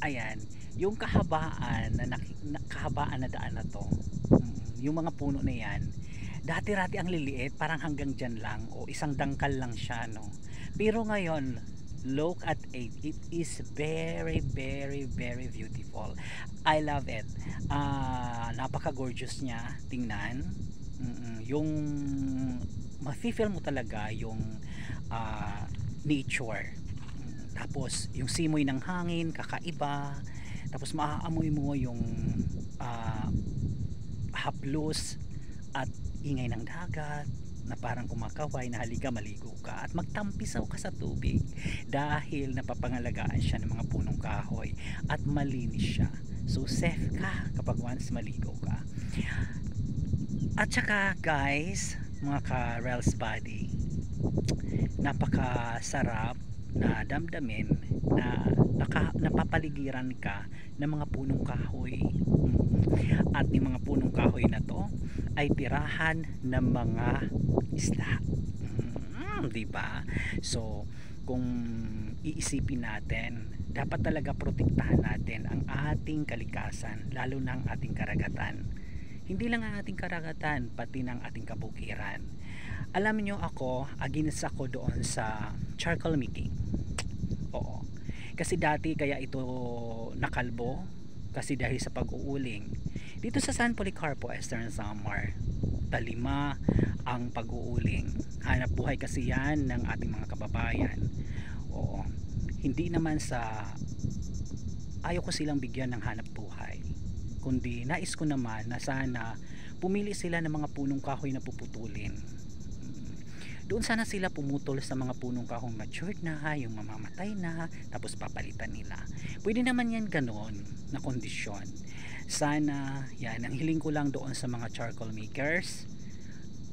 Ayan, yung kahabaan na daan na to, yung mga puno na yan, dati-rati ang liliit, parang hanggang dyan lang o isang dangkal lang siya, no? Pero ngayon, look at it is very very very beautiful. I love it. Napaka gorgeous niya tingnan. Yung mafe-feel mo talaga yung nature. Tapos yung simoy ng hangin kakaiba, tapos maaamoy mo yung ah, haplos at ingay ng dagat na parang kumakaway na halika maligo ka at magtampisaw ka sa tubig dahil napapangalagaan siya ng mga punong kahoy at malinis siya, so safe ka kapag once maligo ka. At saka guys, mga ka-Rels body, napakasarap na damdamin na napapaligiran ka ng mga punong kahoy. At yung mga punong kahoy na to ay tirahan ng mga isda. Di ba? So, kung iisipin natin, dapat talaga protektahan natin ang ating kalikasan, lalo na ang ating karagatan. Hindi lang ang ating karagatan, pati ng ating kabukiran. Alam niyo ako, against ako doon sa charcoal making. Oo. Kasi dati kaya ito nakalbo kasi dahil sa pag-uuling. Dito sa San Policarpo, Eastern Samar, talima ang pag-uuling. Hanap buhay kasi yan ng ating mga kababayan. Oo. Hindi naman sa ayaw ko silang bigyan ng hanap buhay, kundi nais ko naman na sana pumili sila ng mga punong kahoy na puputulin. Doon sana sila pumutol sa mga punong kahoy matured na, yung mamamatay na, tapos papalitan nila. Pwede naman yan ganon na kondisyon. Sana yan, ang hiling ko lang doon sa mga charcoal makers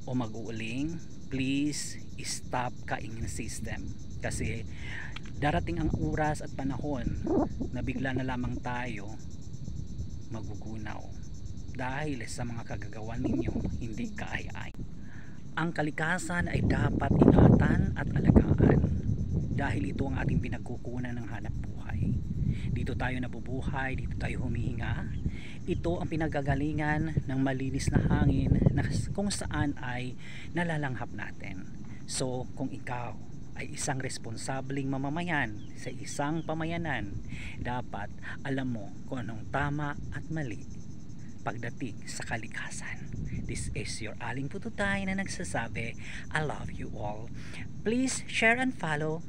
o mag-uuling, please stop kaingin system. Kasi darating ang oras at panahon na bigla na lamang tayo magugunaw dahil sa mga kagagawan ninyo hindi kaaya-ay. Ang kalikasan ay dapat ingatan at alagaan dahil ito ang ating pinagkukunan ng hanap buhay. Dito tayo nabubuhay, dito tayo humihinga. Ito ang pinagagalingan ng malinis na hangin na kung saan ay nalalanghap natin. So kung ikaw ay isang responsableng mamamayan sa isang pamayanan, dapat alam mo kung anong tama at mali pagdating sa kalikasan. This is your Aling Pututay na nagsasabi, I love you all. Please share and follow